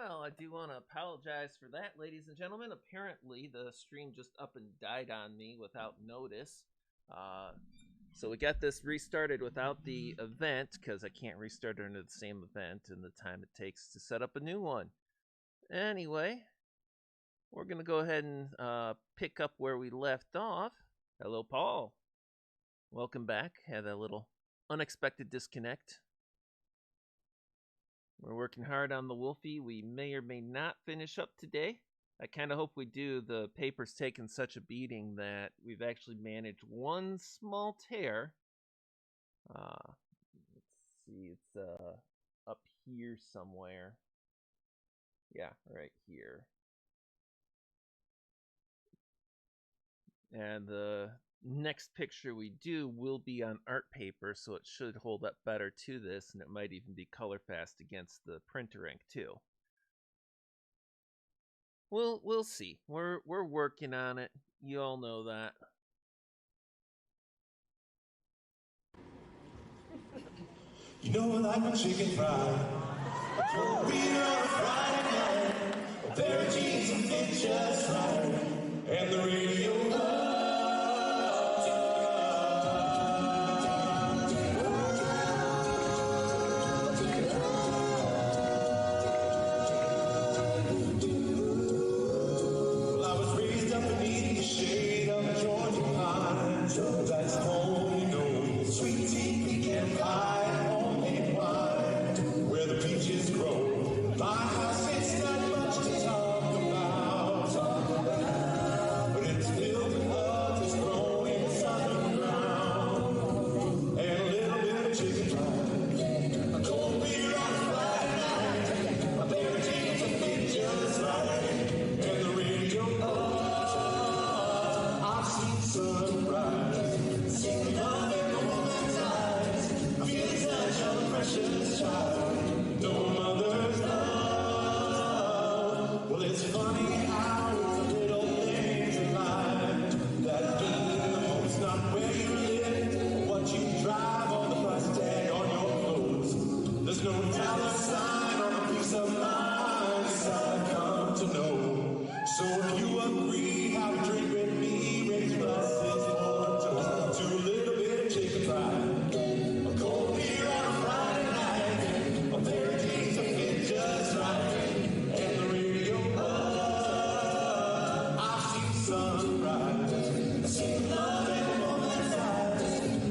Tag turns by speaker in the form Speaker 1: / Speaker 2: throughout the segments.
Speaker 1: Well, I do want to apologize for that, ladies and gentlemen. Apparently, the stream just up and died on me without notice. So we got this restarted without the event because I can't restart it under the same event and the time it takes to set up a new one. Anyway, we're going to go ahead and pick up where we left off. Hello, Paul. Welcome back. Had a little unexpected disconnect. We're working hard on the Wolfie. We may or may not finish up today. I kind of hope we do. The paper's taken such a beating that we've actually managed one small tear. Let's see, it's up here somewhere. Yeah, right here. And the next picture we do will be on art paper, so it should hold up better to this, and it might even be color fast against the printer ink too. We'll see. We're working on it. You all know that.
Speaker 2: You know I like my chicken fried. Cold beer on a Friday night. A pair of jeans that fit just right. And the radio. Well, I was raised up beneath the shade of a Georgia pine. That's home, you know. Sweet tea, pecan pie, homemade wine. Where the peaches grow. My house, it's not much to talk about. But it's filled with love that's growing in southern ground. And a little bit of chicken fried. A cold beer on a Friday night. A pair of jeans that fit just right. And the radio, I've seen sunrise. Seen love in the woman's eyes. I feel the touch of a precious child. No mother's love. Well, it's funny how it's the little things in life that mean the most. Not where you live, what you drive, or the price tag on your clothes. There's no dollar sign on a piece of mind. It's all I come to know. So if you agree, how to drink with me, raise glasses for a toast to a little bit of chicken fried. A cold beer on a Friday night. A pair of jeans that fit just right. And the radio, I've seen sunrise. I've seen love in a woman's eyes.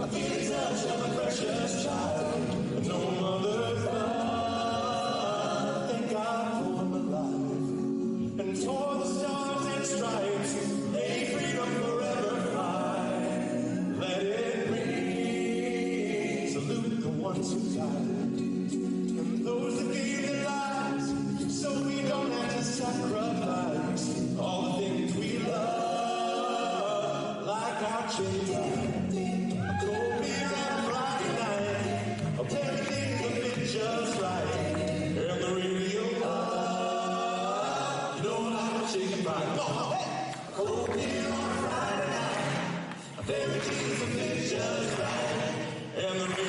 Speaker 2: I feel the touch of a precious child. No mother's love. Thank God for my life. And for the stars and stripes. May freedom forever fly. Let it ring. Salute the ones who died. And those that gave their lives, so we don't have to sacrifice all the things we love, like our chicken. A cold beer on a Friday night, a pair of things that fit just right, and the radio. You know I like chicken fried. Come on, hey! A cold beer on a Friday night, a pair of jeans that fit just right, and the radio.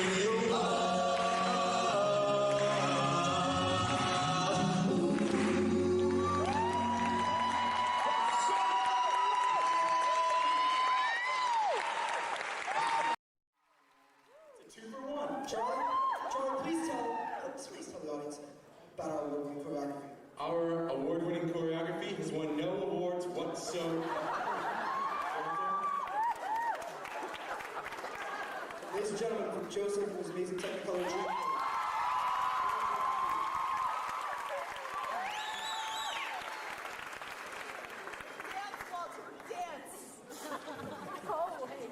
Speaker 3: It's a 2 for 1. Charlie, please tell the audience about our award-winning choreography.
Speaker 4: Our award-winning choreography has won no awards whatsoever.
Speaker 3: Ladies and gentlemen, from Joseph and his amazing Technicolor team.
Speaker 5: Dance, Walter, dance! Go away.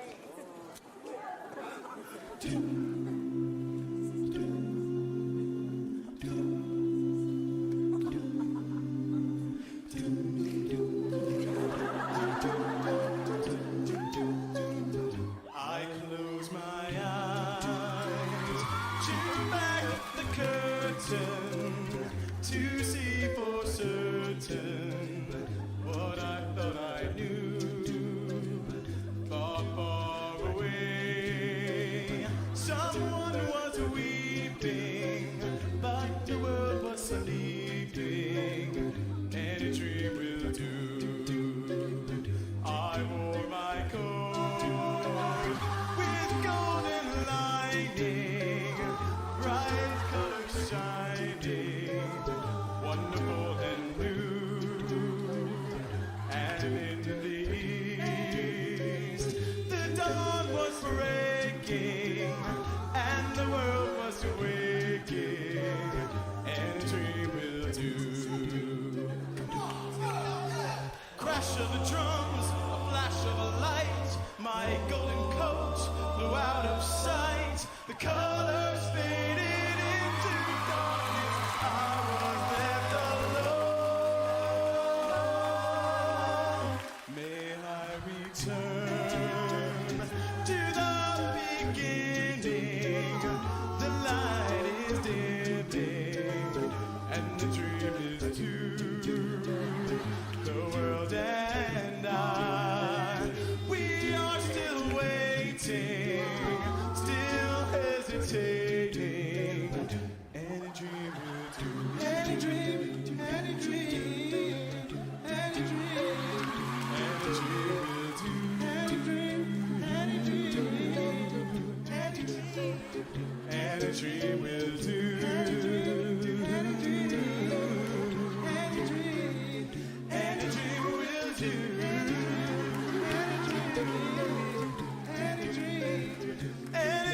Speaker 2: I close my eyes, shift back the curtain to see for certain what I thought I knew, far, far away. So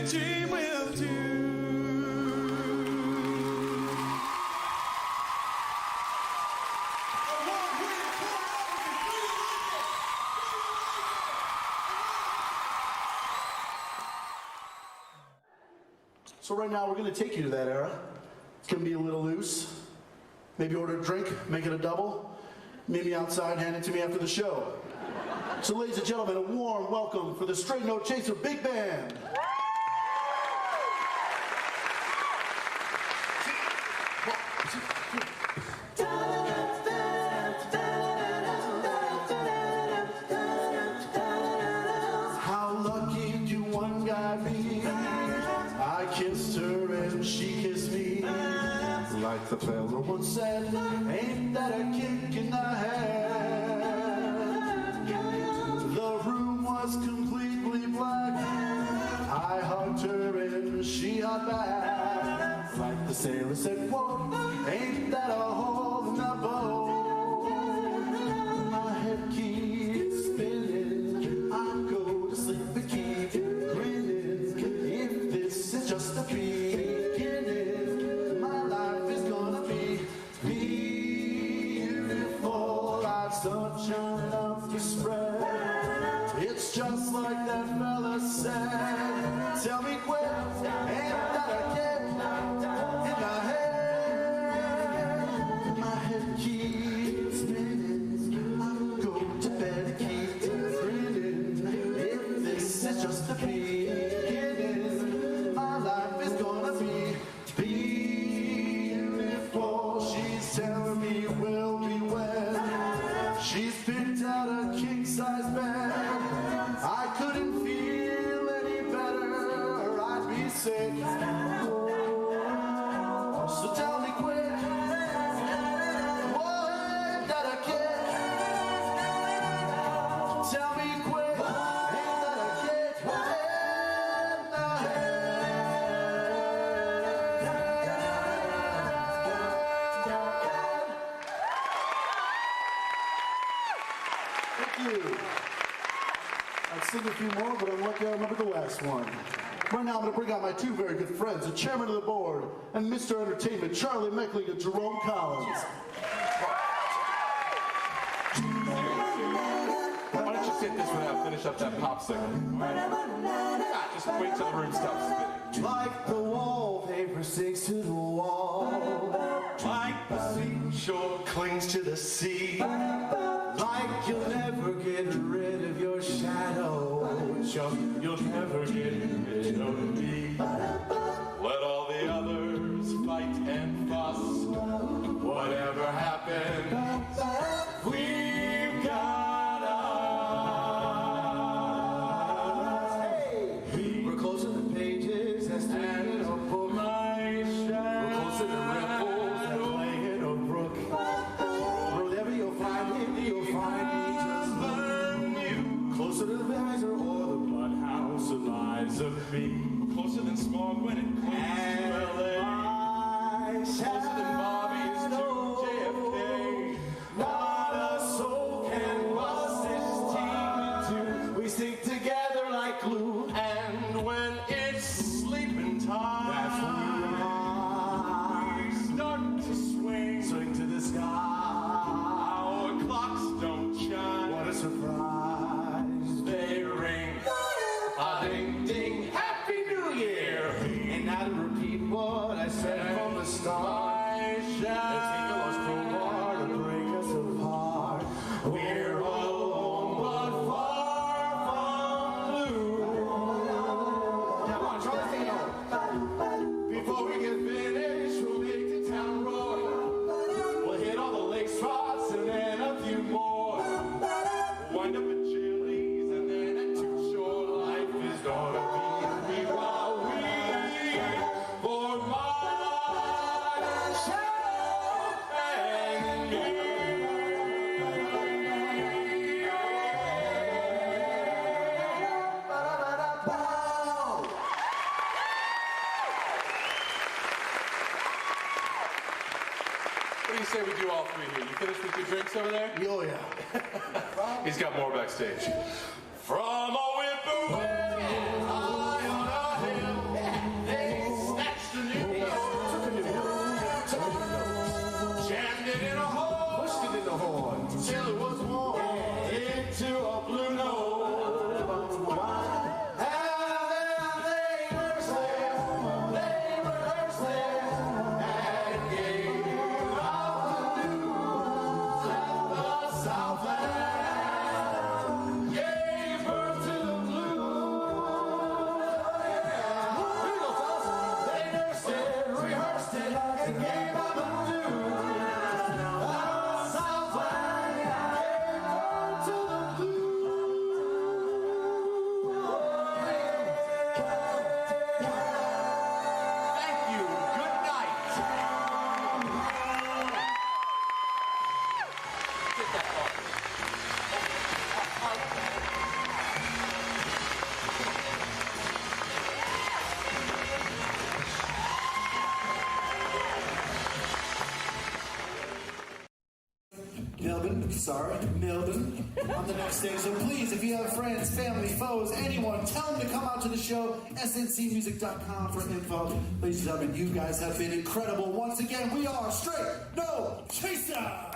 Speaker 2: Jim will do.
Speaker 6: So right now we're going to take you to that era. It's going to be a little loose. Maybe order a drink, make it a double. Meet me outside, hand it to me after the show. So ladies and gentlemen, a warm welcome for the Straight No Chaser Big Band. How lucky do one guy be? I kissed her and she kissed me. Like the fella once said, ain't that a kick in the head? The room was completely black. I hugged her and she hugged back. Like the sailor said, whoa, ain't that a hole in the boat? My head keeps spinning. I go to sleep and keep grinning. If this is just a beginning, my life is gonna be beautiful like sunshine enough to spread. It's just like that fella said. Tell me quick, ain't that a kick in the head? My head keeps spinning. I go to bed and keep grinning. If this is just the beginning, my life is gonna be beautiful. She's telling me we'll be wed. She's picked out a king-size bed. I couldn't feel any better, or I'd be sick. So tell me quick, what that a kick? Tell me quick, ain't that a kick in the head? Thank you. I'd sing a few more, but I'm lucky I remember the last one. Right now, I'm going to bring out my two very good friends, the chairman of the board and Mr. Entertainment, Charlie Meckling and Jerome Collins.
Speaker 4: Why don't you sit this one out, finish up that popsicle? Ah, just wait till the room stops spinning.
Speaker 6: Like the wallpaper sticks to the wall,
Speaker 2: Like the seashore clings to the sea.
Speaker 6: like you'll never get rid of your shadow.
Speaker 2: Just you'll never get rid of me. Let all the others fight and fuss. Whatever happened, we've got us.
Speaker 6: We're closer to pages that's
Speaker 2: And
Speaker 6: in a book.
Speaker 2: my
Speaker 6: We're closer to ripples that play in a brook. Wherever you'll find him, you'll find me just closer to the visor or the
Speaker 2: bloodhouse of lies of me. Closer than smog when it clings to LA. Closer than Bobby's to JFK. Not a soul can bust this team into.
Speaker 6: we stick together like glue.
Speaker 2: And when it's sleeping time,
Speaker 6: That's when
Speaker 2: we start to swing.
Speaker 6: swing to the sky.
Speaker 2: Our clocks don't chime.
Speaker 6: What a surprise.
Speaker 2: They ring. A ding ding, Happy New Year.
Speaker 6: And now to repeat what I said from the start.
Speaker 2: I shall
Speaker 6: take a lost crowbar to break us apart.
Speaker 2: We're alone but far from blue.
Speaker 6: Come on, Charlie, sing it on.
Speaker 2: Before we get finished, we'll make the town roar. We'll hit all the lake spots and then a few more. Wind up at Chili's and then at Too Short. Life is gonna be while we for my champagne.
Speaker 4: What do you say we do all three here? You finished with your drinks over there?
Speaker 6: Oh, yeah.
Speaker 4: He's got more backstage.
Speaker 2: From a whippoorwill high on a hill,
Speaker 6: sorry, Milton, on the next stage. So please, if you have friends, family, foes, anyone, tell them to come out to the show. SNCmusic.com for info. Ladies and gentlemen, you guys have been incredible. Once again, we are Straight No Chaser!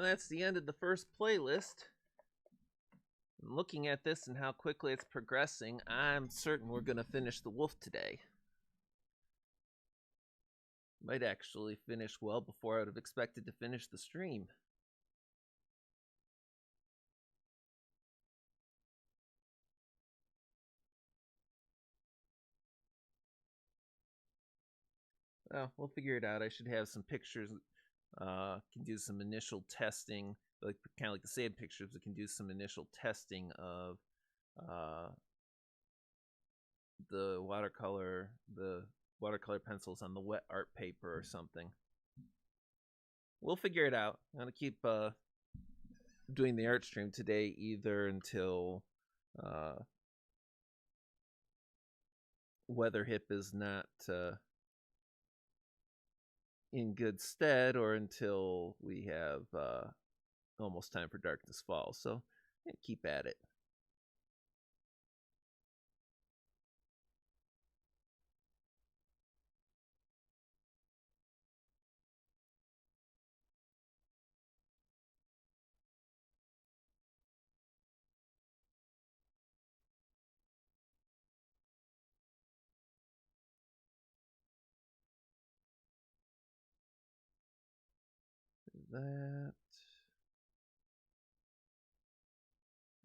Speaker 1: And that's the end of the first playlist. And looking at this and how quickly it's progressing, I'm certain we're going to finish the wolf today. Might actually finish well before I would have expected to finish the stream. Well, we'll figure it out. I should have some pictures. Can do some initial testing, like kind of like the sand pictures. We can do some initial testing of the watercolor pencils on the wet art paper or something. We'll figure it out. I'm gonna keep doing the art stream today, either until Weather Hip is not in good stead, or until we have almost time for Darkness Falls. So yeah, keep at it. That.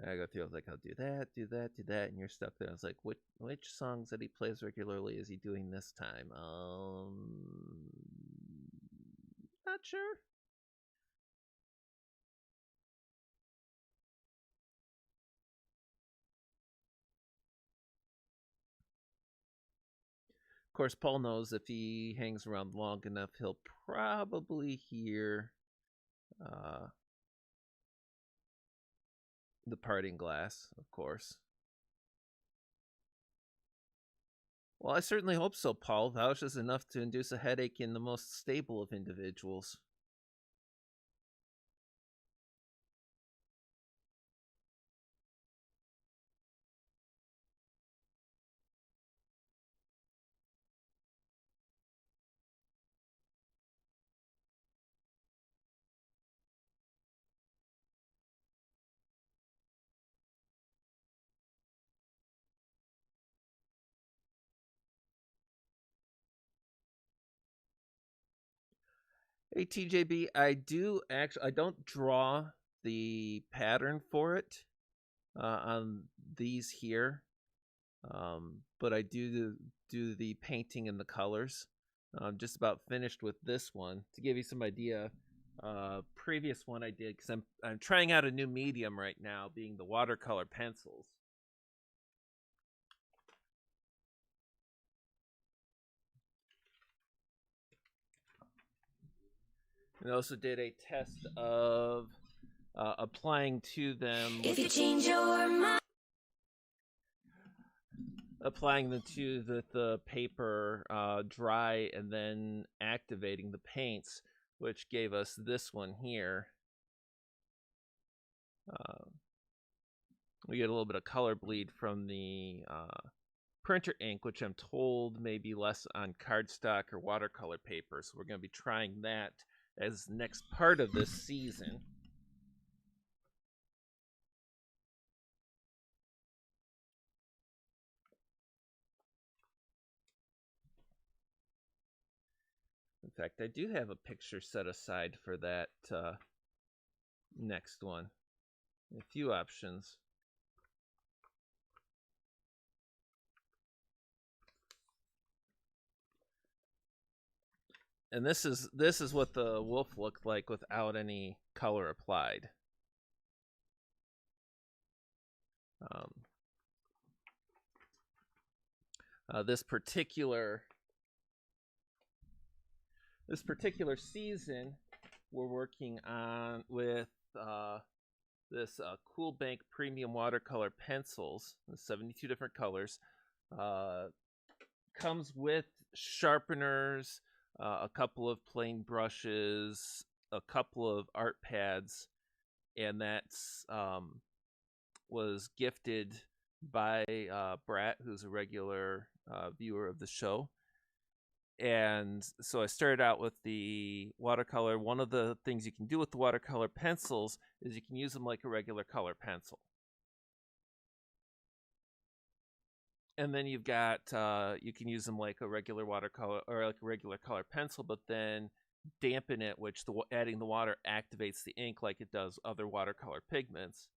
Speaker 1: I go through. I was like, I'll do that, and you're stuck there. I was like, which songs that he plays regularly is he doing this time? Not sure. Of course, Paul knows if he hangs around long enough, he'll probably hear the Parting Glass, of course. Well, I certainly hope so, Paul. Vouches enough to induce a headache in the most stable of individuals. Hey, TJB, I don't draw the pattern for it on these here, but I do the painting and the colors. I'm just about finished with this one. To give you some idea, previous one I did, because I'm trying out a new medium right now, being the watercolor pencils. And I also did a test of applying to them.
Speaker 7: If you change your mind.
Speaker 1: Applying them to the paper dry, and then activating the paints, which gave us this one here. We get a little bit of color bleed from the printer ink, which I'm told may be less on cardstock or watercolor paper. So we're going to be trying that as next part of this season. In fact, I do have a picture set aside for that next one. A few options. And this is what the wolf looked like without any color applied. This particular season, we're working on with this Cool Bank Premium Watercolor pencils, 72 different colors. Comes with sharpeners, a couple of plain brushes, a couple of art pads, and that's was gifted by Brat, who's a regular viewer of the show. And so I started out with the watercolor. One of the things you can do with the watercolor pencils is you can use them like a regular color pencil. And then you've got, you can use them like a regular watercolor or like a regular color pencil, but then dampen it, which adding the water activates the ink like it does other watercolor pigments.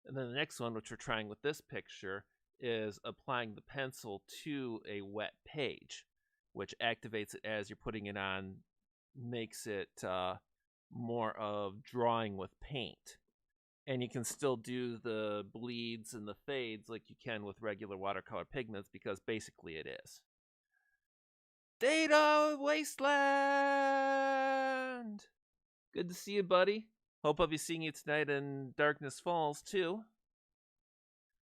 Speaker 1: And then the next one, which we're trying with this picture, is applying the pencil to a wet page. which activates it as you're putting it on, makes it more of drawing with paint. And you can still do the bleeds and the fades like you can with regular watercolor pigments, because basically it is. Data Wasteland! Good to see you, buddy. Hope I'll be seeing you tonight in Darkness Falls, too.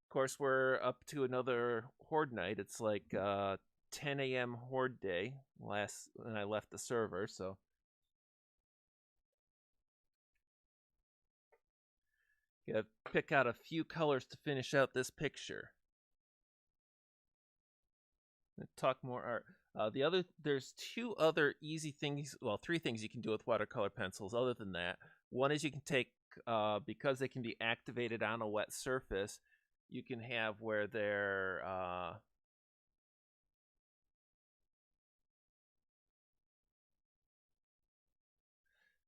Speaker 1: Of course, we're up to another Horde night. It's like 10 a.m. Horde day when I left the server, so... Gotta pick out a few colors to finish out this picture. Talk more art. There's two other easy things, well, three things you can do with watercolor pencils other than that. One is you can take, because they can be activated on a wet surface, you can have where they're,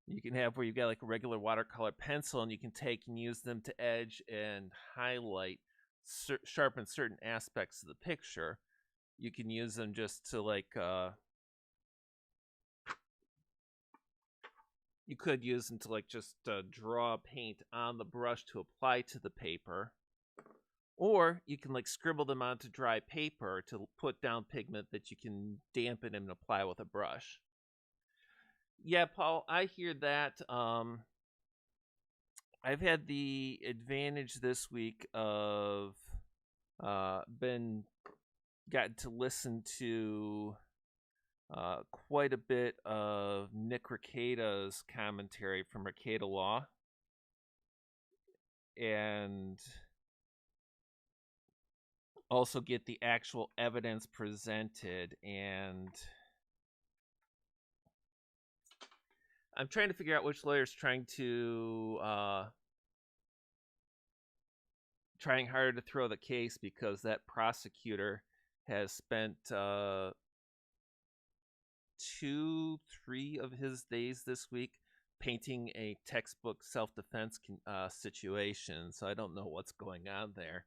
Speaker 1: you can have where you've got like a regular watercolor pencil, and you can take and use them to edge and highlight, sharpen certain aspects of the picture. You can use them just to like, you could use them to like just draw paint on the brush to apply to the paper. Or you can like scribble them onto dry paper to put down pigment that you can dampen and apply with a brush. Yeah, Paul, I hear that. I've had the advantage this week of gotten to listen to quite a bit of Nick Rekieta's commentary from Rekieta Law, and also get the actual evidence presented. And I'm trying to figure out which lawyer's trying harder to throw the case, because that prosecutor has spent 2-3 of his days this week painting a textbook self-defense situation. So I don't know what's going on there.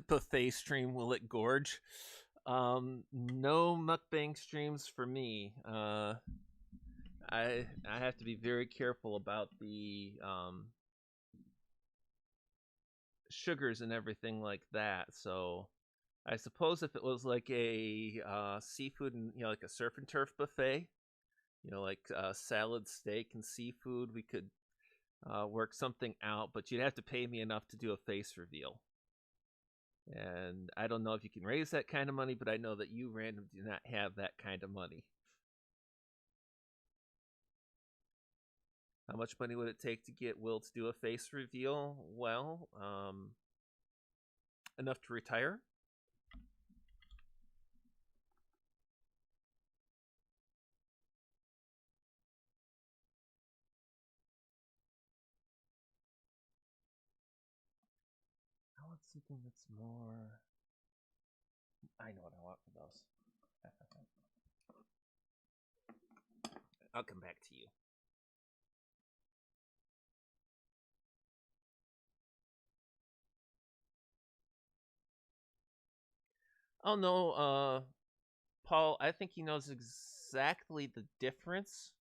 Speaker 1: Buffet stream, will it gorge? No mukbang streams for me. I have to be very careful about the sugars and everything like that. So I suppose if it was like a seafood and like a surf and turf buffet, like salad, steak, and seafood, we could work something out. But you'd have to pay me enough to do a face reveal. And I don't know if you can raise that kind of money, but I know that you randomly do not have that kind of money. How much money would it take to get Will to do a face reveal? Well, enough to retire. I want something that's more... I know what I want for those. I'll come back to you. Oh no, Paul, I think he knows exactly the difference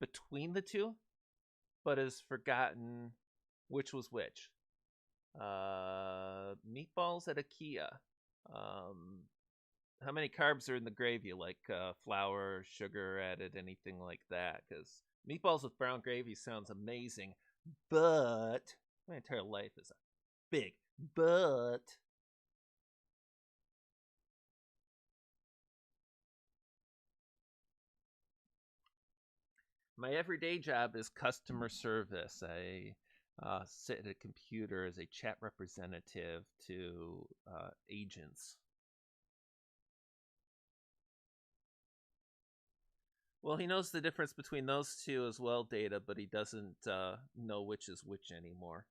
Speaker 1: between the two, but has forgotten which was which. Meatballs at IKEA. How many carbs are in the gravy? Like flour, sugar added, anything like that? Because meatballs with brown gravy sounds amazing, but my entire life is a big but. My everyday job is customer service. I sit at a computer as a chat representative to agents. Well, he knows the difference between those two as well, Data, but he doesn't know which is which anymore.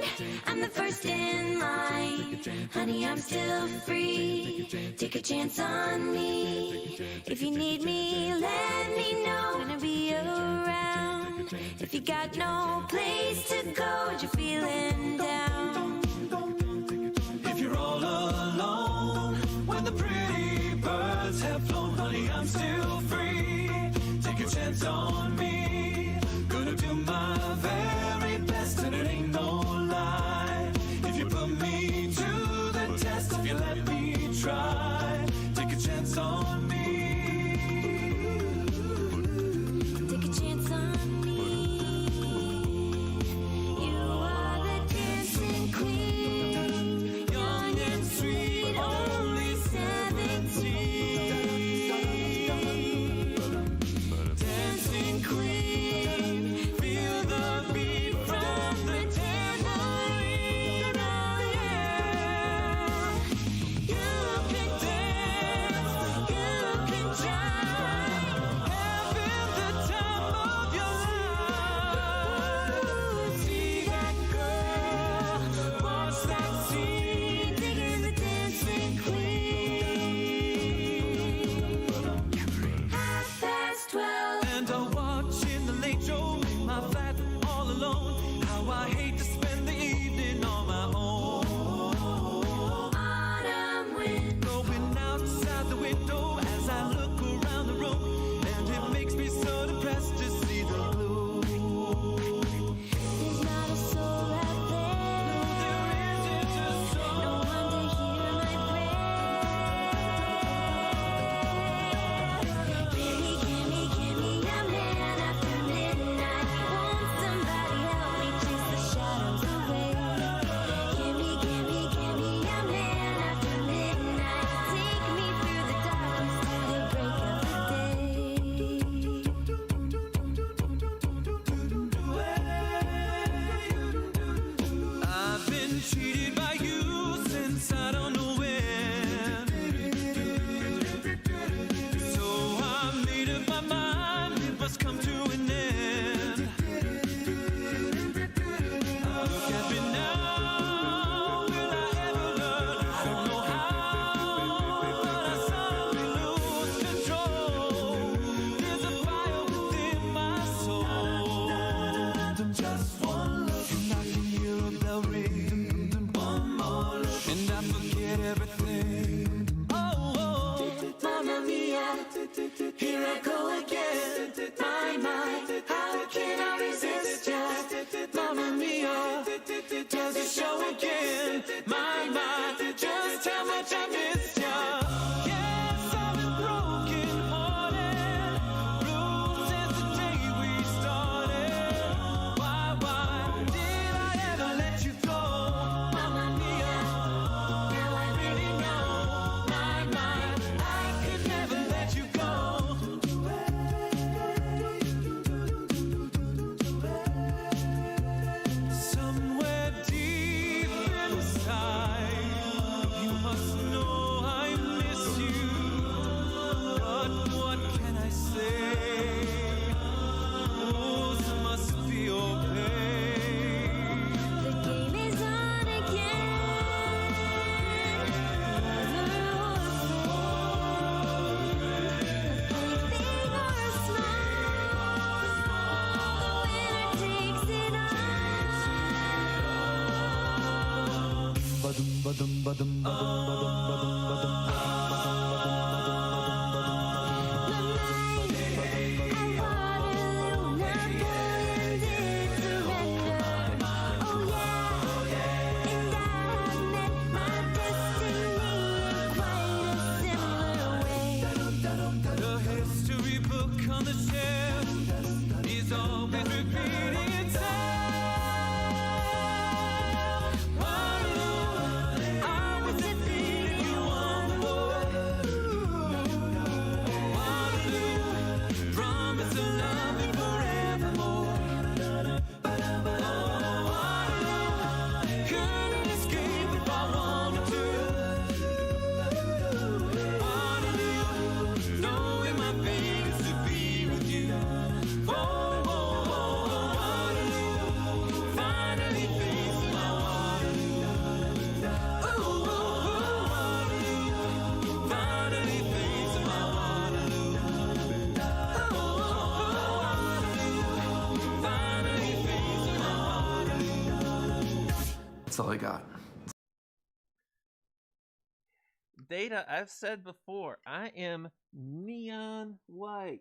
Speaker 7: mind. I'm the first in line. Honey, I'm still free. Take a chance on me. If you need me, let me know. Gonna be around. If you got no place to go, and you're feeling down.
Speaker 2: If you're all alone, when the pretty birds have flown, honey, I'm still free. Take a chance on me. Gonna do my very best, and it ain't no lie. If you put me to the test, if you let me try, take a chance on me.
Speaker 7: Take a chance on me. You are the dancing queen, young and sweet, only 17. Dancing queen, feel the beat from the tambourine, oh yeah. You can dance, you can jive, having the time of your life. See that girl, watch that scene, digging the dancing queen. 12:30.
Speaker 2: And I'll watch in the late show, my flat all alone. How I hate to spend the evening on my own.
Speaker 7: Autumn wind.
Speaker 2: Going outside the window as I look around the room, and it makes me so depressed to see the blue.
Speaker 7: There's not a soul out there.
Speaker 2: There isn't a soul.
Speaker 7: No one to hear my prayer. Gimme, gimme, gimme a man after midnight. Won't somebody help me chase the shadows away? Gimme, gimme, gimme a man after midnight. Take me through the darkness to the break of the day.
Speaker 2: I've been cheated by you since I don't know when. So I made up my mind, it must come to an end. Look at me now, will I ever learn? Don't know how, but I suddenly lose control. There's a fire within my soul. Just one look and I can hear a bell ring. One more look and I forget everything. Oh,
Speaker 7: Mamma mia, here I go again. My, how can I resist ya?
Speaker 2: Mamma mia, does it show again? My, just how much I missed ya. Yes, I've been broken hearted, blue since the day we started. Why did I ever let you go? Mamma mia, now I really know. My, I could never let you go. Somewhere deep inside, you must know I miss you. But what can I say? Rules must be obeyed.
Speaker 7: The game is on again. Whether or a big or a small, the winner takes it all.
Speaker 2: The history book on the shelf is always repeating itself. I was defeated
Speaker 4: That's all I got.
Speaker 1: Data, I've said before, I am neon white.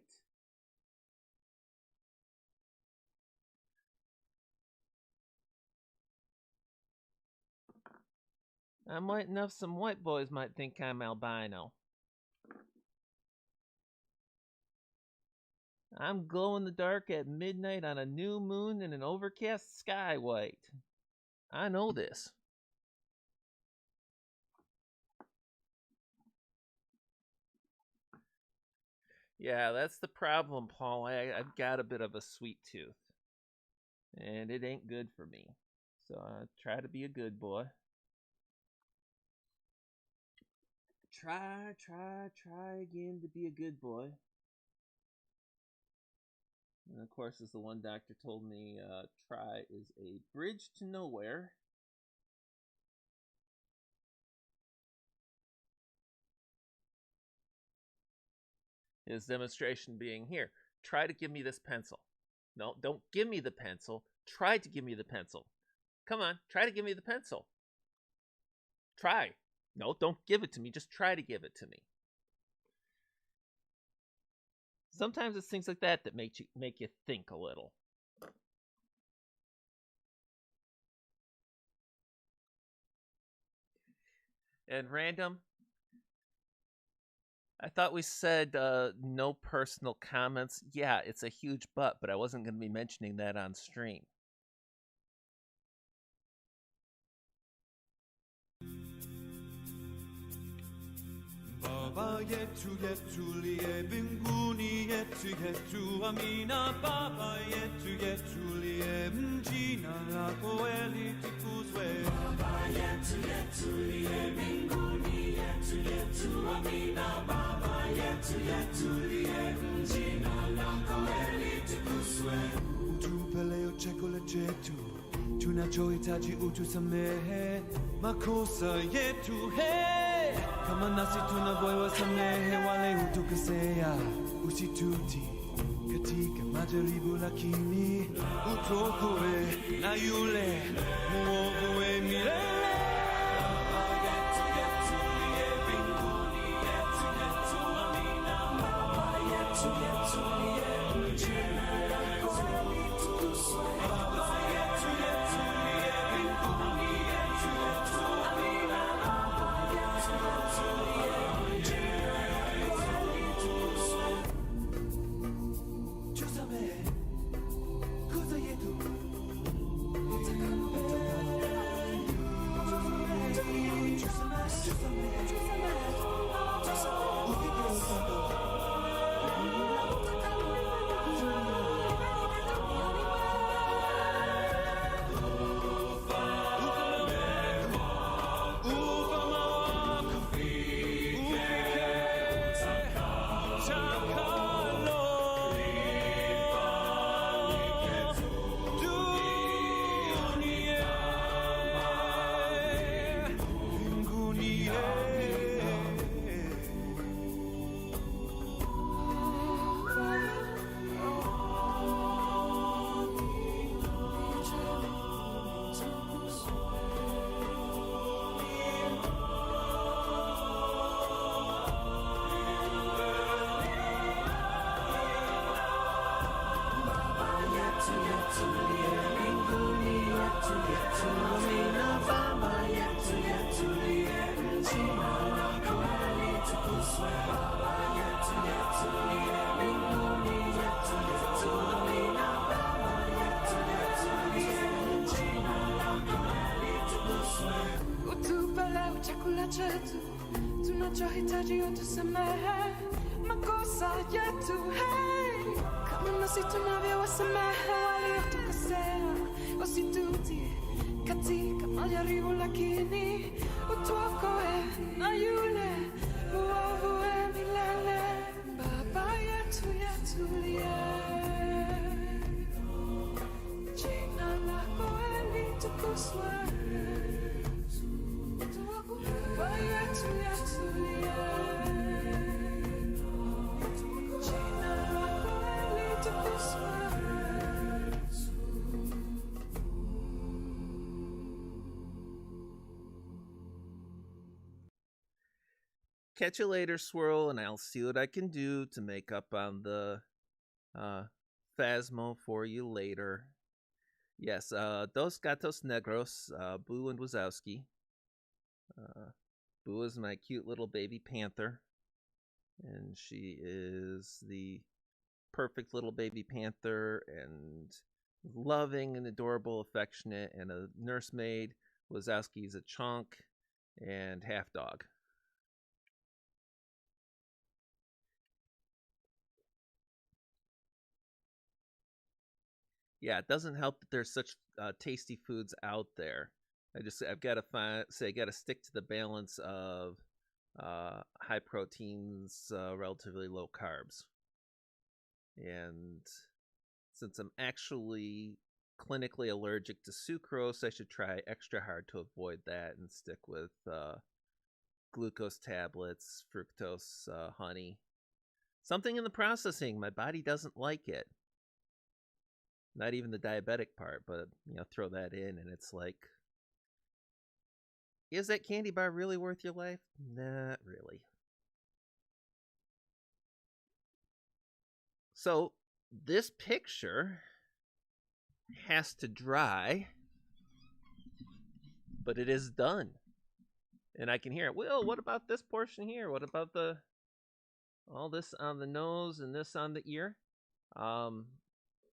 Speaker 1: I'm white enough some white boys might think I'm albino. I'm glow in the dark at midnight on a new moon in an overcast sky white. I know this. Yeah, that's the problem, Paul. I've got a bit of a sweet tooth. And it ain't good for me. So I try to be a good boy. Try again to be a good boy. And of course, as the one doctor told me, try is a bridge to nowhere. His demonstration being here. Try to give me this pencil. No, don't give me the pencil. Try to give me the pencil. Come on, try to give me the pencil. Try. No, don't give it to me. Just try to give it to me. Sometimes it's things like that that make you think a little. And random, I thought we said no personal comments. Yeah, it's a huge but I wasn't going to be mentioning that on stream.
Speaker 2: Baba yetu yetulie mbinguni yetu amina. Baba yetulie jina lako litukuzwe. Baba yetulie mbinguni yetu amina. Baba yetulie jina lako litukuzwe. Utupe leo chakula chetu tunachohitaji, utusamehe makosa yetu kama nasi tunavyowasamehe wale hutukosea, usitutie katika majaribu, lakini utuokoe na yule mwovu milele.
Speaker 8: chakula chetu tunachohitaji, utusamehe makosa yetu, hey, kama nasi tunavyowasamehe waliotukosea, usitutie katika majaribu, lakini utuokoe na yule mwovu milele. Baba yetu yetulie, jina lako litukuzwe. Baba yetu yetulie, jina lako litukuzwe.
Speaker 1: catch you later, Swirl, and I'll see what I can do to make up on the Phasmo for you later. Yes, Dos Gatos Negros, Boo and Wazowski. Boo is my cute little baby panther, and she is the perfect little baby panther and loving and adorable, affectionate, and a nursemaid. Wazowski's a chunk and half dog. Yeah, it doesn't help that there's such tasty foods out there. I've got to I got to stick to the balance of high proteins, relatively low carbs. And since I'm actually clinically allergic to sucrose, I should try extra hard to avoid that and stick with glucose tablets, fructose, honey. Something in the processing, my body doesn't like it. Not even the diabetic part, but throw that in and it's like, is that candy bar really worth your life? Not really. So this picture has to dry, but it is done. And I can hear it. Will, what about this portion here? What about all this on the nose and this on the ear?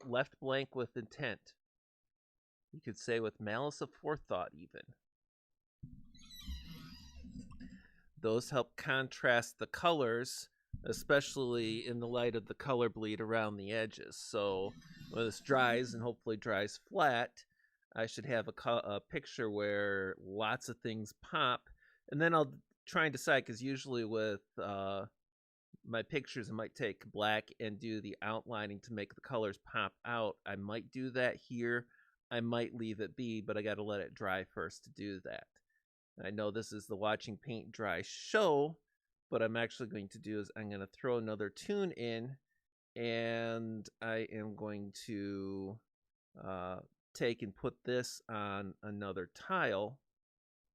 Speaker 1: Left blank with intent. You could say with malice aforethought even. Those help contrast the colors, especially in the light of the color bleed around the edges. So when this dries, and hopefully dries flat, I should have a picture where lots of things pop. And then I'll try and decide, because usually with my pictures, I might take black and do the outlining to make the colors pop out. I might do that here. I might leave it be, but I got to let it dry first to do that. I know this is the Watching Paint Dry show, but I'm actually going to do is I'm going to throw another tune in, and I am going to take and put this on another tile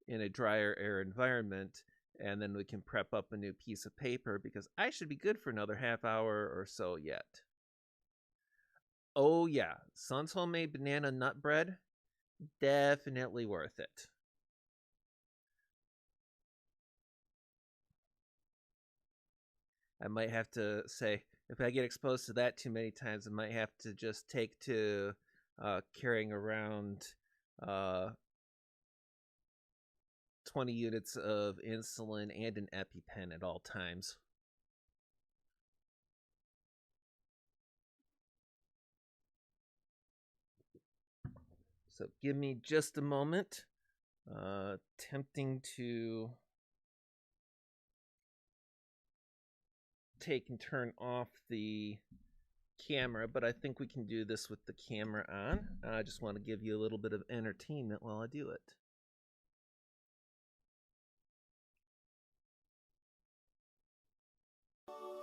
Speaker 1: in a drier air environment, and then we can prep up a new piece of paper, because I should be good for another half hour or so yet. Oh yeah, Sun's Homemade Banana Nut Bread, definitely worth it. I might have to say, if I get exposed to that too many times, I might have to just take to carrying around 20 units of insulin and an EpiPen at all times. So give me just a moment. Attempting to take and turn off the camera, but I think we can do this with the camera on. I just want to give you a little bit of entertainment while I do it.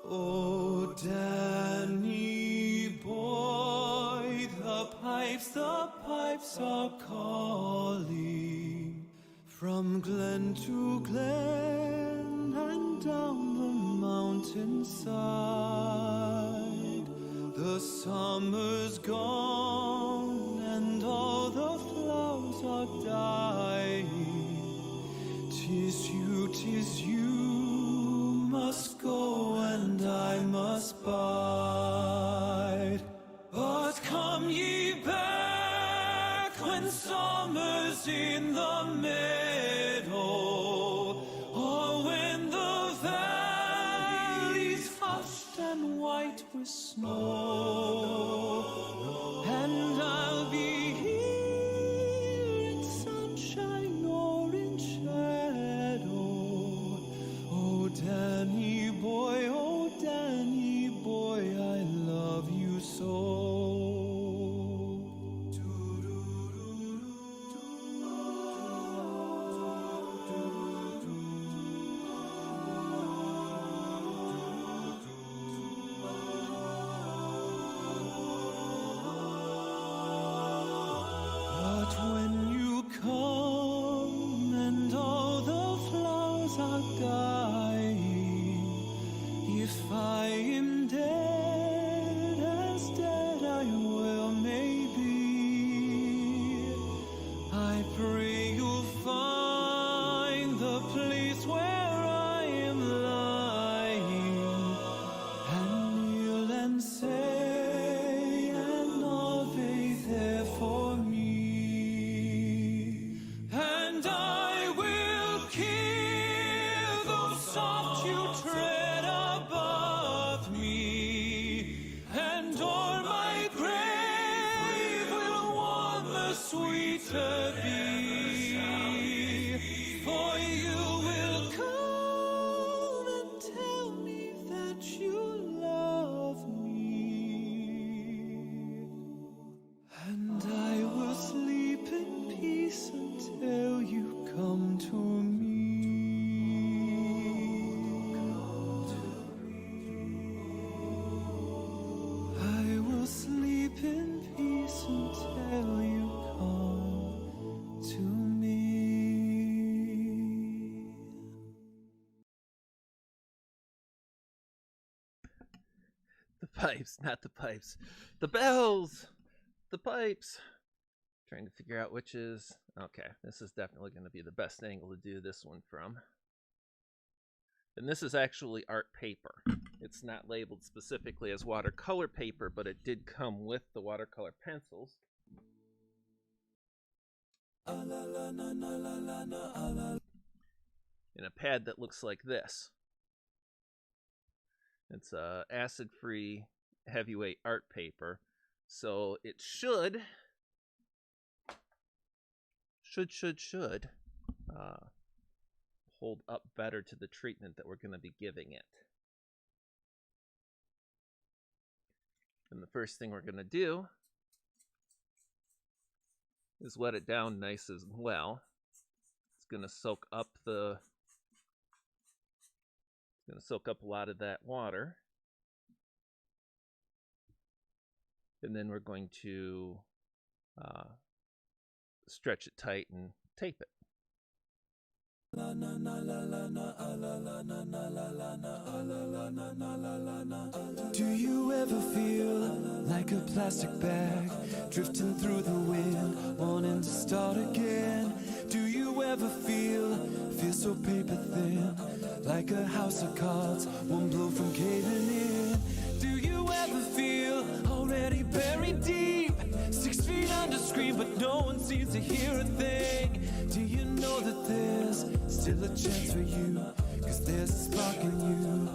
Speaker 8: Oh, Danny boy, the pipes are calling from glen to glen and down the mountainside. The summer's gone and all the flowers are dying. 'Tis you must go and I must bide. But come ye back when summer's in the meadow, or when the valley's hushed and white with snow, and I'll be here in sunshine or in shadow. Oh, Danny boy, I love you so.
Speaker 1: pipes, not the pipes. The bells! The pipes! Trying to figure out which is... Okay, this is definitely going to be the best angle to do this one from. And this is actually art paper. It's not labeled specifically as watercolor paper, but it did come with the watercolor pencils. In a pad that looks like this. It's acid-free heavyweight art paper, so it should hold up better to the treatment that we're going to be giving it. And the first thing we're going to do is wet it down nice as well. It's going to soak up a lot of that water. And then we're going to stretch it tight and tape it.
Speaker 8: Do you ever feel like a plastic bag drifting through the wind, wanting to start again? Do you ever feel so paper thin, like a house of cards, one blow from caving in? Do you ever feel already buried deep, 6 feet under screen, but no one seems to hear a thing? Do you know that there's still a chance for you? 'Cause there's a spark in you.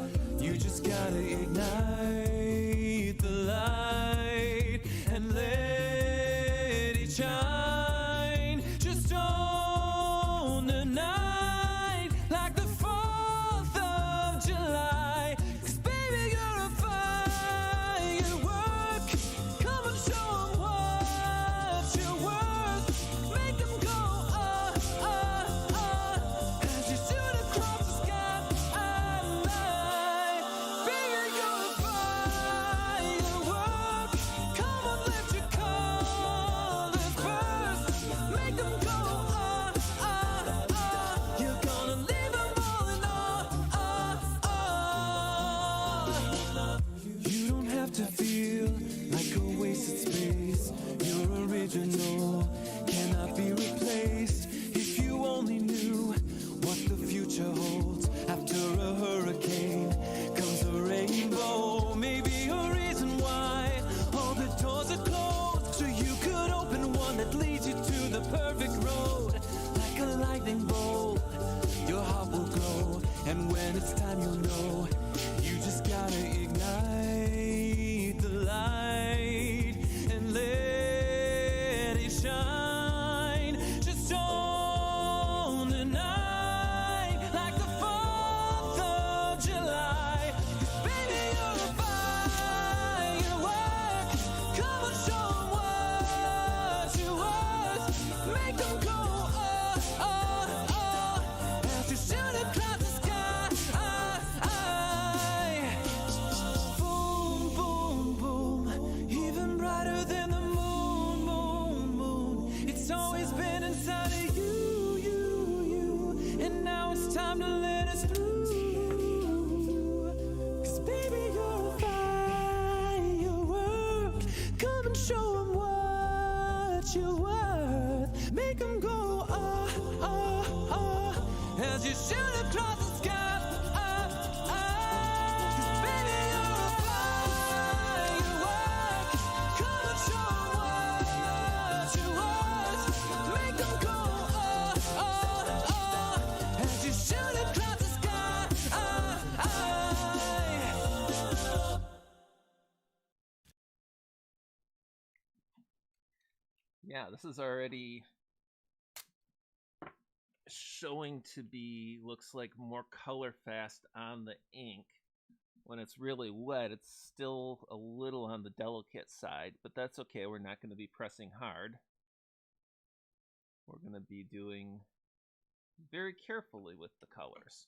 Speaker 8: You just gotta ignite the light and let it shine. Just on the night like the 4th of July. 'Cause baby, you're a firework. Come and show 'em what you're worth. Make them go, as you shoot across the sky. Baby, you're a firework. Come on, let your colors burst. Make them go, you're gonna leave them all in awe. You don't have to feel like a wasted space. You're original, cannot be replaced. If you only knew what the future holds. After a hurricane comes a rainbow. Maybe a reason why all the doors are closed, so you could open one that leads you to the perfect road. Like a lightning bolt, your heart will glow, and when it's time you'll know. You just gotta ignite the light and let it shine. Just on the night like the 4th of July. 'Cause baby, you're a firework. Come on, show 'em what you're worth. Make them go, as you shoot across the sky. Boom, boom, boom, even brighter than the moon, moon, moon. It's always been inside of you, and now it's time to let us through. 'Cause baby, you're a firework. Come and show 'em what you're worth. Make them go, as you shoot across the sky. 'Cause baby, you're a firework. Come and show 'em what you're worth. Make them go, as you shoot across the sky.
Speaker 1: Yeah, this is already showing to be, looks like more color fast on the ink. When it's really wet, it's still a little on the delicate side, but that's okay. We're not going to be pressing hard. We're going to be doing very carefully with the colors.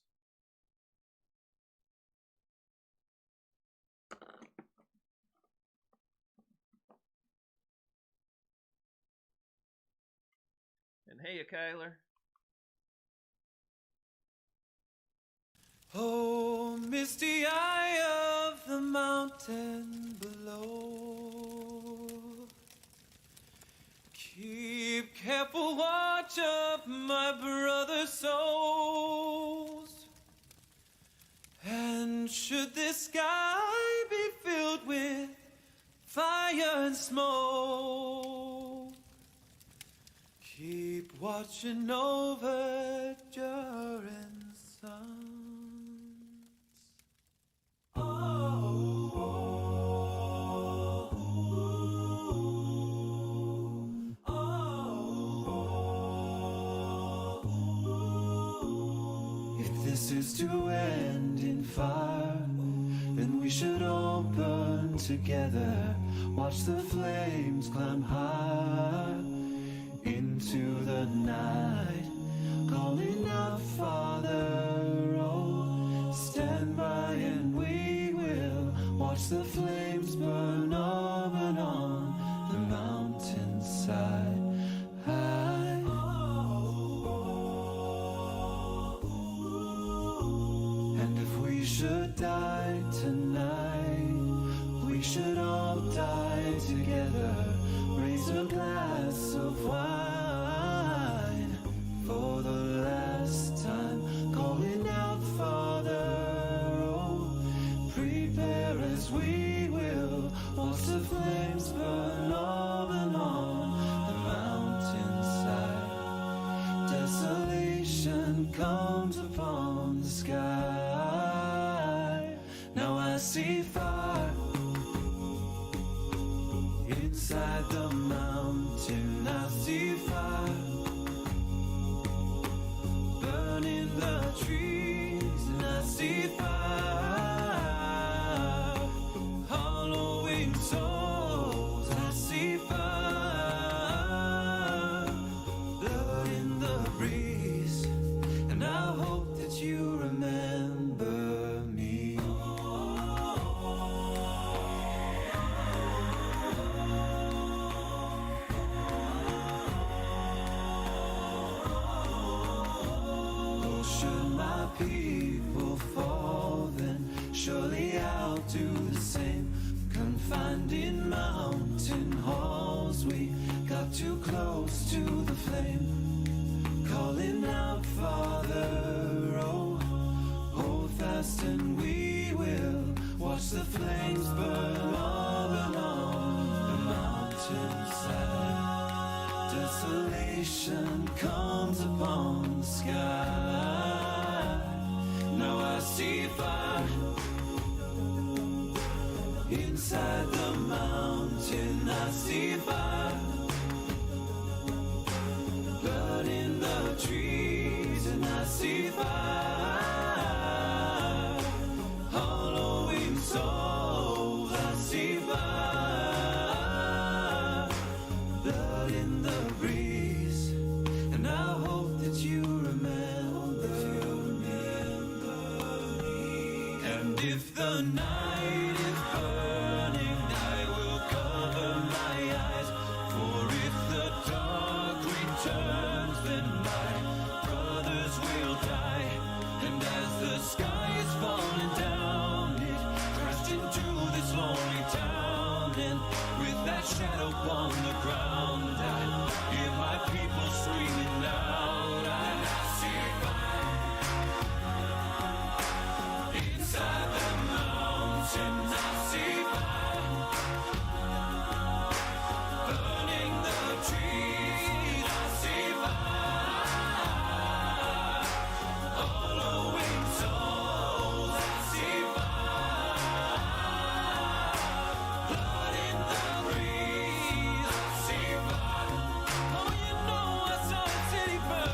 Speaker 1: And hey, Kyler.
Speaker 8: Oh, misty eye of the mountain below. Keep careful watch of my brother's souls. And should this sky be filled with fire and smoke, keep watching over Duran's sons. If this is to end in fire, then we should all burn together. Watch the flames climb high into the night, calling out, Father, oh, stand by and we will watch the flames burn over on the mountainside. And if we should die tonight, we should all die together. Raise a glass of wine for the last time, calling out, Father, oh, prepare as we will watch the flames burn over on the mountainside. Desolation comes upon the sky. Now I see fire inside the mountain. I see fire burning the trees, and I see fire hollowing souls. I see fire, blood in the breeze, and I hope that you remember me. Should my people fall, then surely I'll do the same. Confined in mountain halls, we got too close to the flame, calling out, Father, oh, hold fast and we will watch the flames burn over on the mountainside. Desolation comes upon the sky. Now I see fire inside the mountain. I see fire, blood in the trees, and I see fire hollowing souls. I see fire, blood in the breeze, and I hope that you remember me. And if the night is burning, I will cover my eyes. For if the dark returns, then my brothers will die. And as the sky is falling down, it crashed into this lonely town. And with that shadow on the ground, I hear my people screaming out. I see fire inside the mountain. I see fire burning the trees. I see fire hollowing souls. I see fire, blood in the breeze. I see fire. Oh, you know I saw a city burn.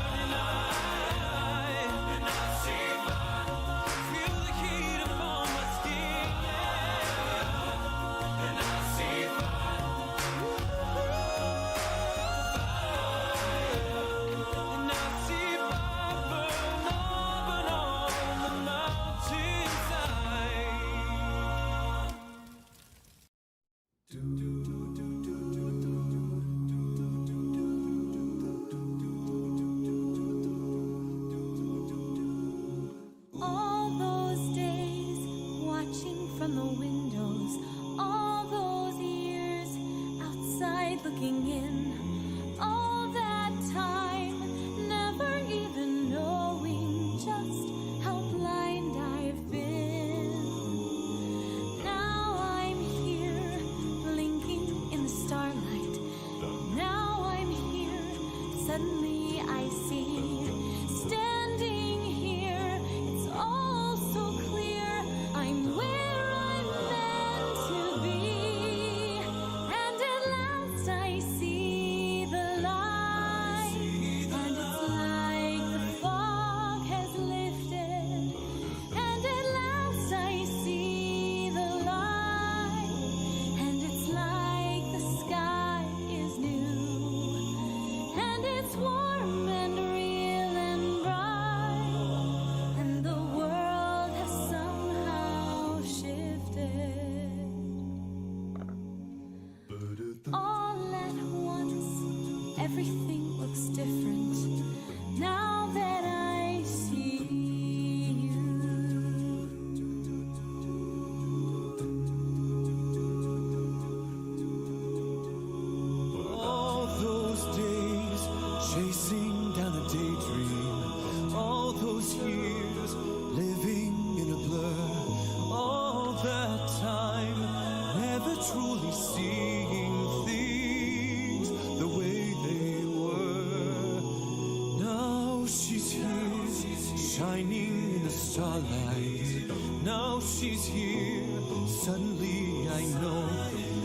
Speaker 7: outside looking in. All that time, never even knowing just how blind I've been. Now I'm here, blinking in the starlight. Now I'm here, suddenly I see. Standing here, it's all so clear. I'm where I'm meant to be. And at last I see the light. And it's like the fog has lifted. And at last I see the light. And it's like the sky is new. And it's warm and real and bright. And the world has somehow shifted. All at once, everything looks different now that I see you.
Speaker 8: All those days chasing down a daydream, all those years living in a blur, all that time never truly seeing things the way they were. Now she's here, shining in the starlight. Now she's here, suddenly I know.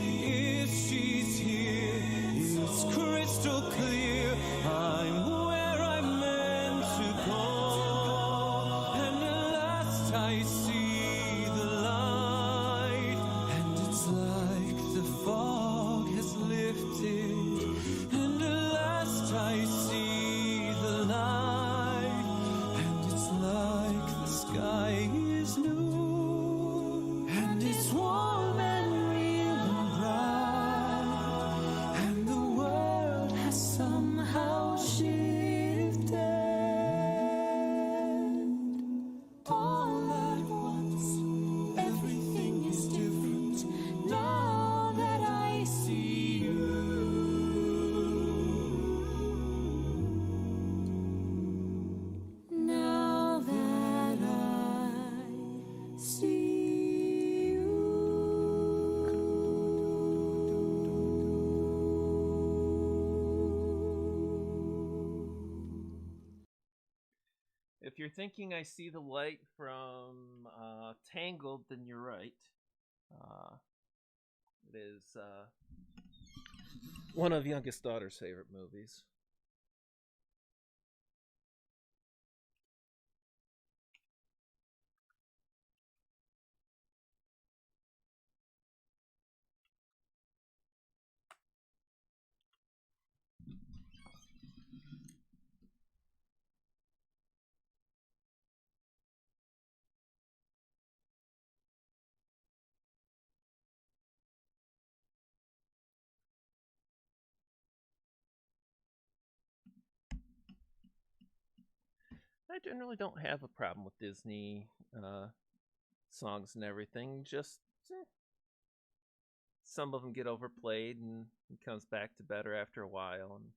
Speaker 8: If she's here, it's crystal clear. I'm where I'm meant to go. And at last I see the light. And it's like the fog has lifted. And at last I see the light. And it's like the sky is new. And it's warm and real and bright. And the world has somehow shifted. All at once, everything is different now that I see you. Now that I see you.
Speaker 1: If you're thinking I see the light from Tangled, then you're right. It is one of youngest daughter's favorite movies. I generally don't have a problem with Disney songs and everything. Just some of them get overplayed, and it comes back to better after a while. And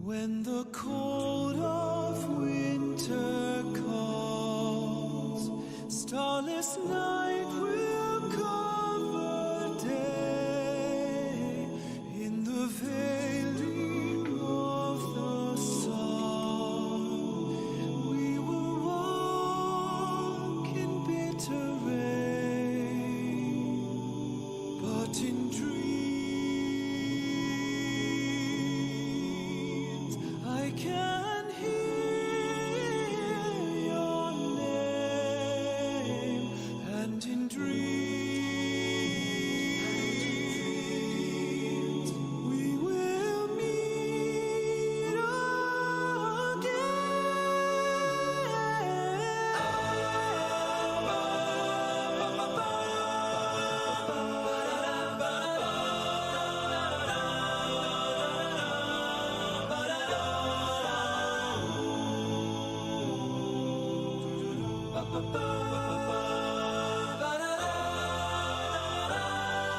Speaker 8: When the cold of winter calls, starless night will cover day. In the veiling of the sun, we will walk in bitter rain, but in dreams I can hear your name, and in dreams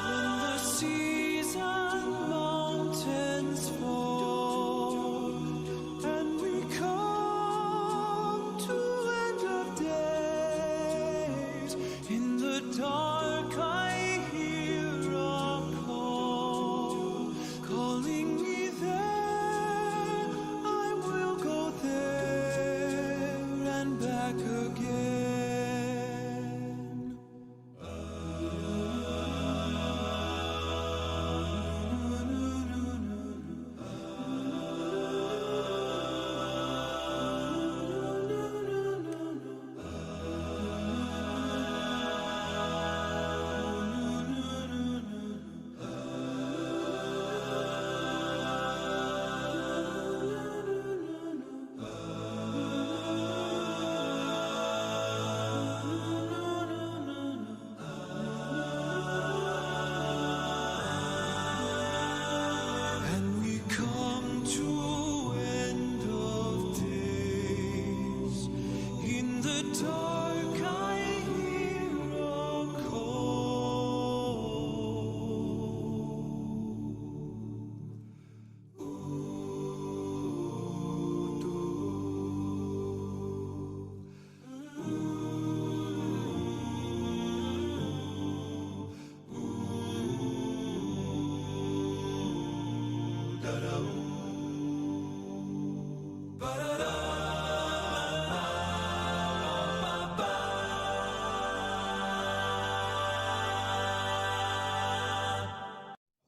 Speaker 8: When the seas and mountains fall, and we come to end of days, in the dark I hear a call, calling me there. I will go there and back again. And we come to end of days. In the dark I hear a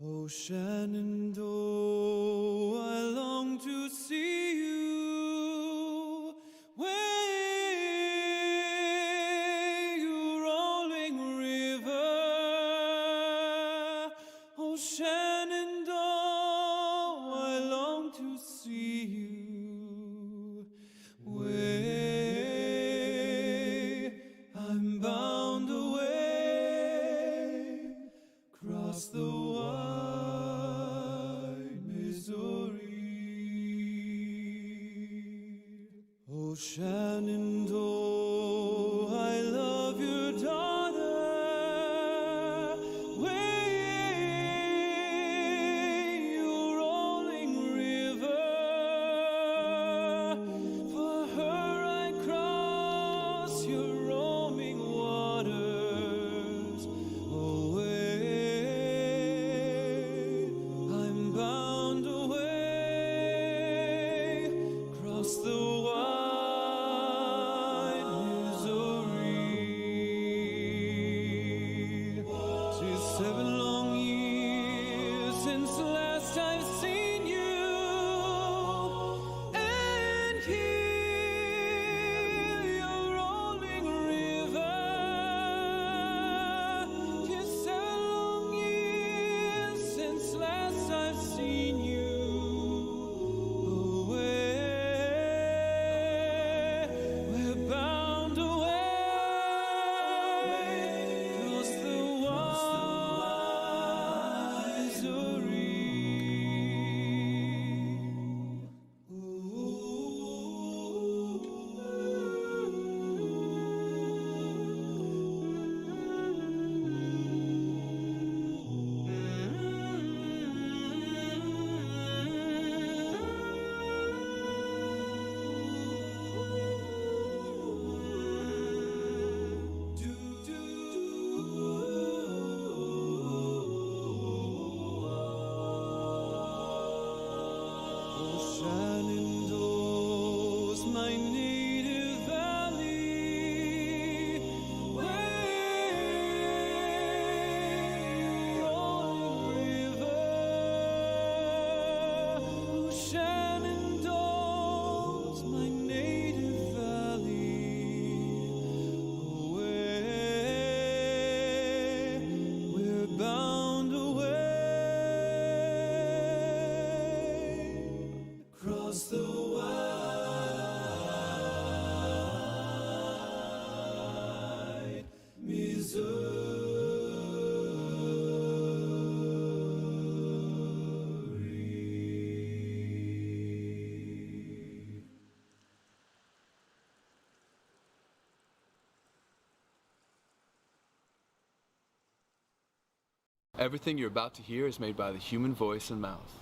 Speaker 8: Oh, Shenandoah, I long to see you. Way you rolling river. Oh, Shenandoah, I long to see you. Way I'm bound away across the wide Missouri. Oh, Shenandoah, I love your daughter. Way you rolling river. For her I cross your roaming waters. Away, I'm bound away across the wide Missouri. 'Tis 7 long years since last I've seen you, and hear your rolling river. 'Tis 7 long years since last I've seen you. Away, we're bound away across the wide Everything you're about to hear is made by the human voice and mouth.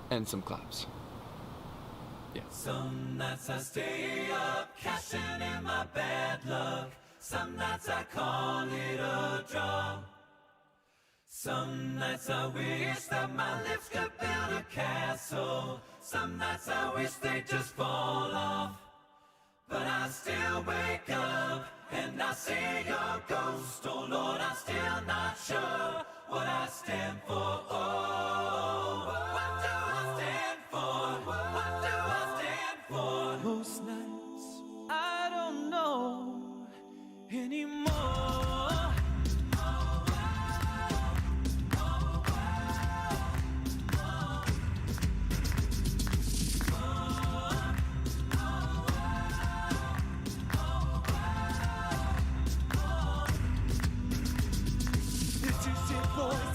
Speaker 8: And some claps. Yeah.
Speaker 9: Some nights I stay up, cashing in my bad luck. Some nights I call it a draw. Some nights I wish that my lips could build a castle. Some nights I wish they'd just fall off. But I still wake up and I see your ghost. Oh Lord, I'm still not sure what I stand for. Oh, what do I stand for? What do I stand for?
Speaker 8: Most nights I don't know anymore.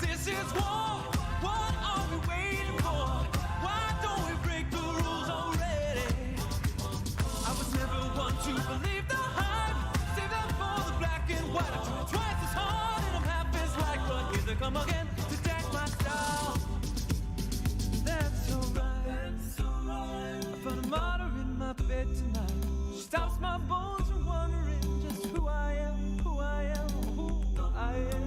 Speaker 8: This is war. What are we waiting for? Why don't we break the rules already? I was never one to believe the hype. Save that for the black and white. I try twice as hard and I'm half as like, but here they come again to jack my style. That's alright. I found a martyr in my bed tonight. She stops my bones from wondering just who I am, who I am, who I am.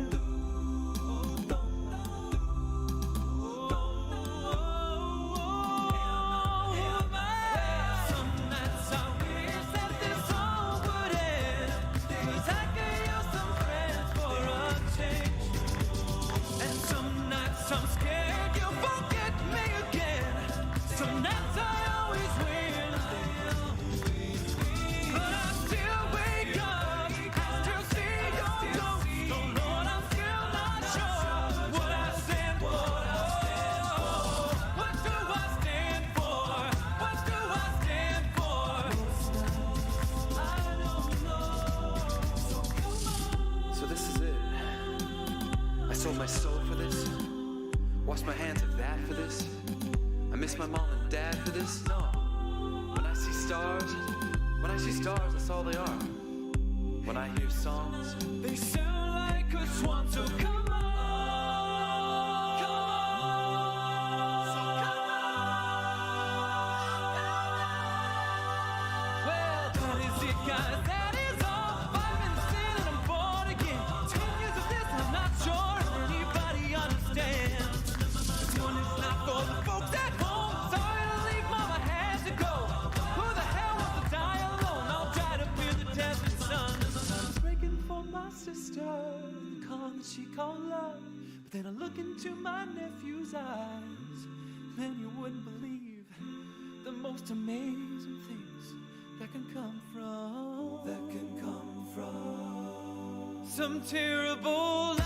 Speaker 8: Sold my soul for this. Washed my hands of that for this. I miss my mom and dad for this. No. When I see stars, that's all they are. When I hear songs, they sound like a swan. So come on, come on, so come on. Well, that is it, guys. That is all. I've been sin and I'm born again. 10 years of this, I'm not sure. She called love, but then I look into my nephew's eyes, then you wouldn't believe the most amazing things that can come from some terrible lies.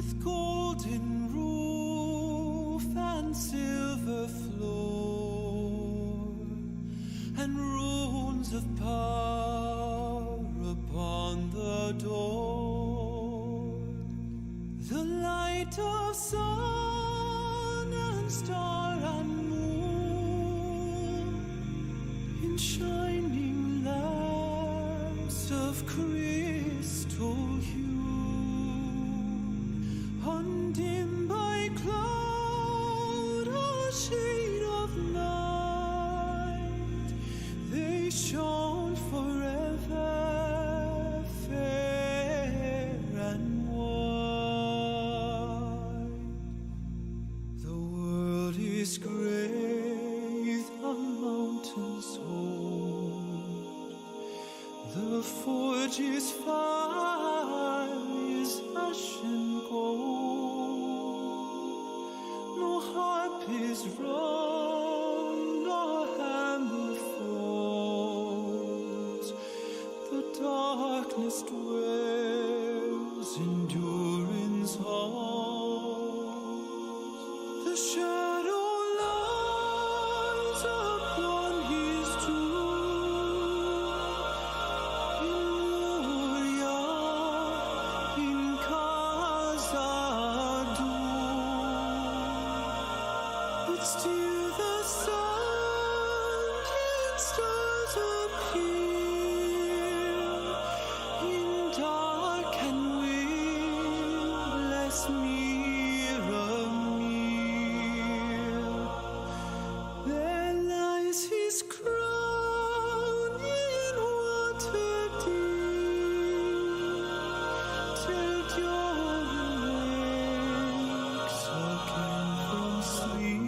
Speaker 8: with golden roof and silver floor, and runes of power upon the door. The light of sun and star and moon in shining lamps of crystal hue, undimmed by cloud or shade of night, they shone forever, fair and white. The world is grey, the mountains hold, the forge is fire, is ash and gold. No harp is rung, no hammer falls. The darkness dwells in Durin's halls. The shadow lies upon his tomb in Moria, in Khazad-dûm. But still the sun and stars appear in dark and windless mirror mere. There lies his crown in water deep, till dawn wakes again from sleep.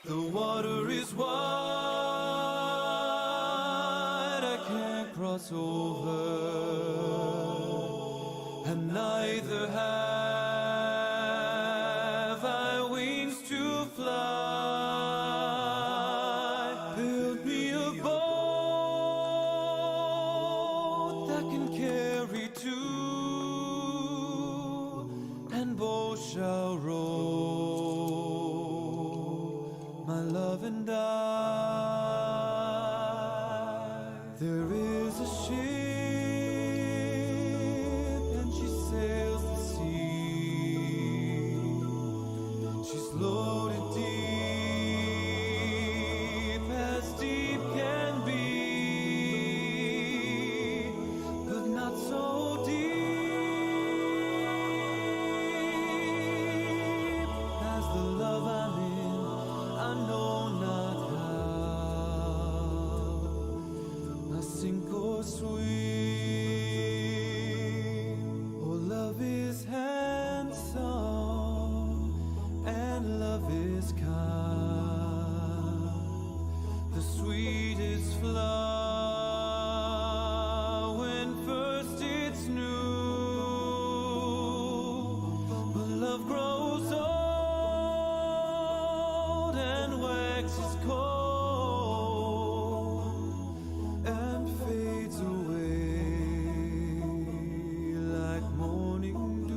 Speaker 8: The water is wide, I can't cross over, and neither have I wings to fly. Build me a boat that can carry two, and both shall row, my love and I. There is a ship and she sails the sea. She's loaded deep as deep can be, but not so deep as the love I'm in. I know not how I sink or swim. Oh, love is handsome and love is kind. The sweetest flower when first it's new, but love grows old and waxes cold and fades away like morning dew.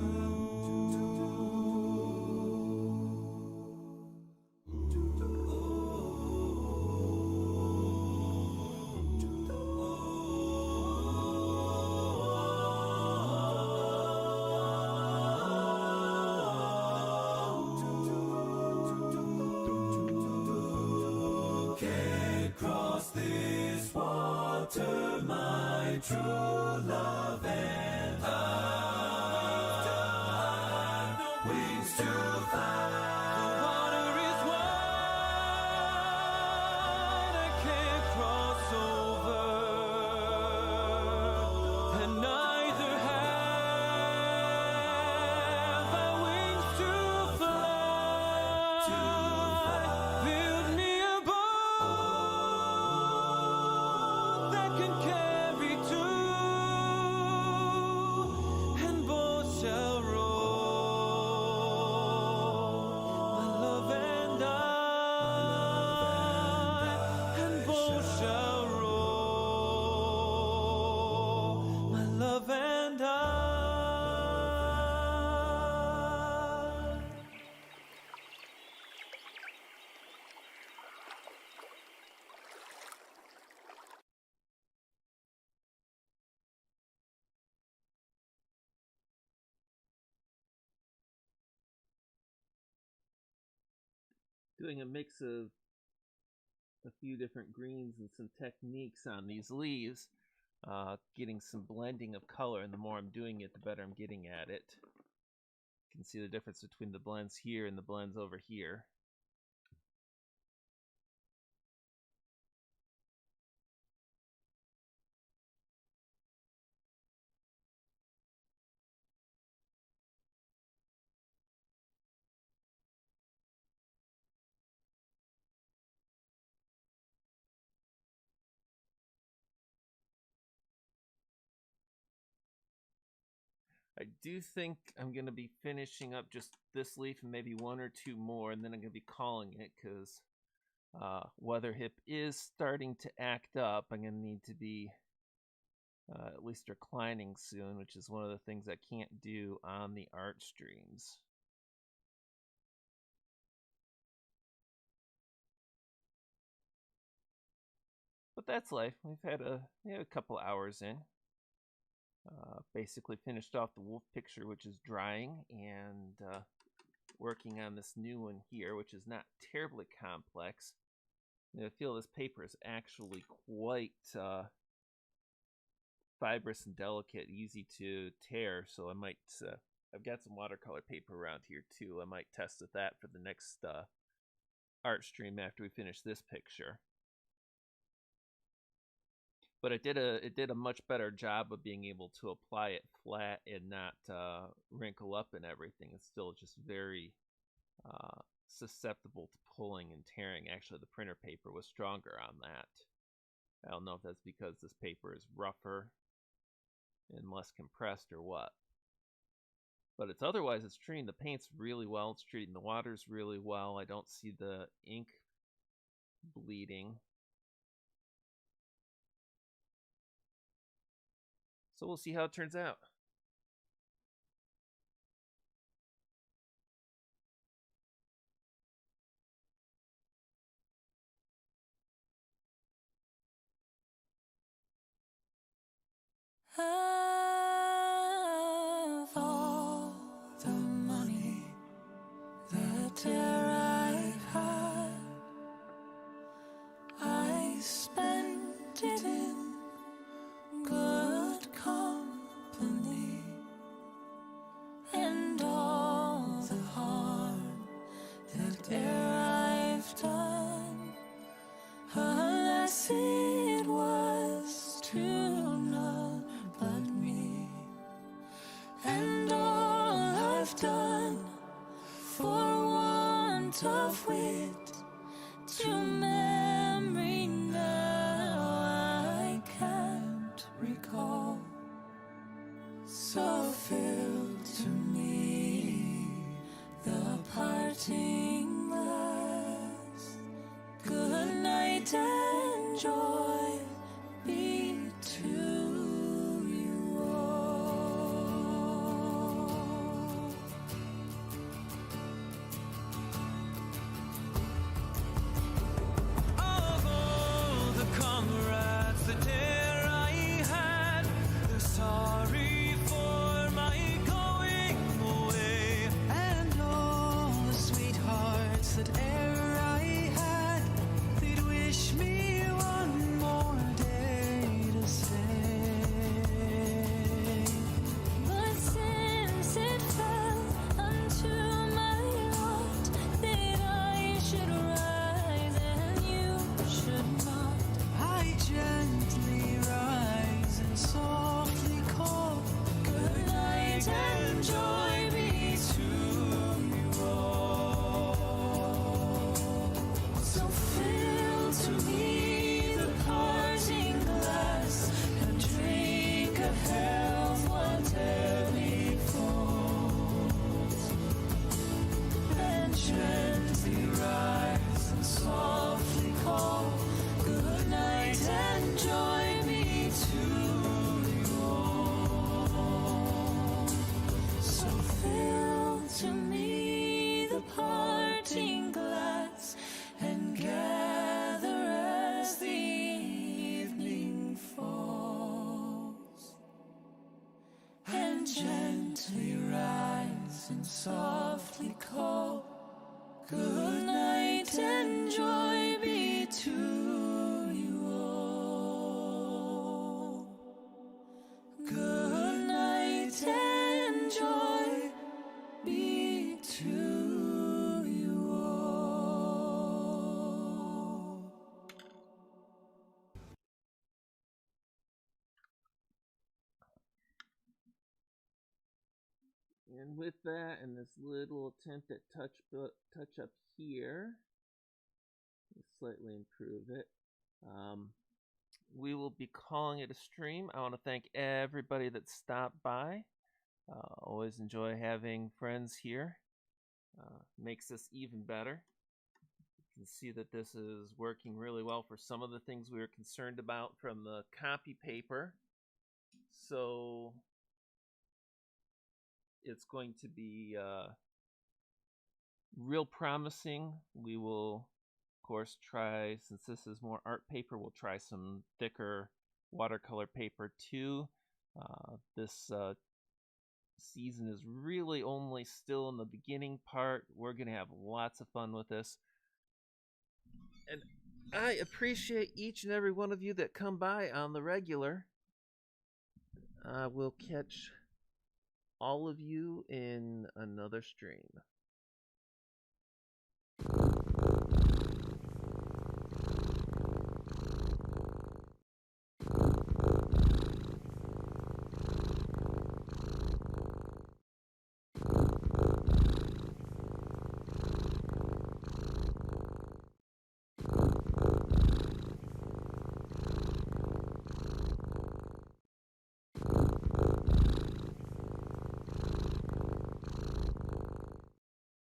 Speaker 8: Can't cross this water, my true love and I. No wings to fly. The water is wide, I can't cross over, and neither have I wings to fly. Build me a boat that can carry two, and both shall row,
Speaker 1: doing a mix of a few different greens and some techniques on these leaves, getting some blending of color, and the more I'm doing it, the better I'm getting at it. You can see the difference between the blends here and the blends over here. I do think I'm going to be finishing up just this leaf and maybe one or two more, and then I'm going to be calling it because Weatherhip is starting to act up. I'm going to need to be at least reclining soon, which is one of the things I can't do on the art streams. But that's life. We've had a couple hours in. Basically finished off the wolf picture, which is drying, and working on this new one here, which is not terribly complex. And I feel this paper is actually quite fibrous and delicate, easy to tear, so I might, I've got some watercolor paper around here too. I might test with that for the next art stream after we finish this picture. But it did a much better job of being able to apply it flat and not wrinkle up and everything. It's still just very susceptible to pulling and tearing. Actually, the printer paper was stronger on that. I don't know if that's because this paper is rougher and less compressed or what. But it's treating the paints really well. It's treating the waters really well. I don't see the ink bleeding. So we'll see how it turns out.
Speaker 8: Of all the money that I've had, I spent it in good company, and all the harm that I've done, alas, it was to none but me. And all I've done for want of wit to memory now I can't recall. So fill to me the parting glass. Good night and joy be to you all. Of all the comrades that e'er I had, they're sorry for my going away, and all the sweethearts that e'er I had, they'd wish me one more day to stay. But since it fell unto my lot that I should rise and you should not, I gently rise and softly call, good night and joy be to you all. So fill to me the parting glass and drink of health whate'er befalls, and gently rise and softly call, good night and joy be to you all. So fill to me the parting glass and gather as the evening falls, and gently rise and softly call, Good night and joy be to you all. Good night and joy be to you all.
Speaker 1: And with that, and this little attempt at touch up here, slightly improve it. We will be calling it a stream. I want to thank everybody that stopped by. Always enjoy having friends here. Makes this even better. You can see that this is working really well for some of the things we were concerned about from the copy paper. So it's going to be real promising. We will, of course, try, since this is more art paper, we'll try some thicker watercolor paper too. This season is really only still in the beginning part. We're going to have lots of fun with this. And I appreciate each and every one of you that come by on the regular. We'll catch all of you in another stream.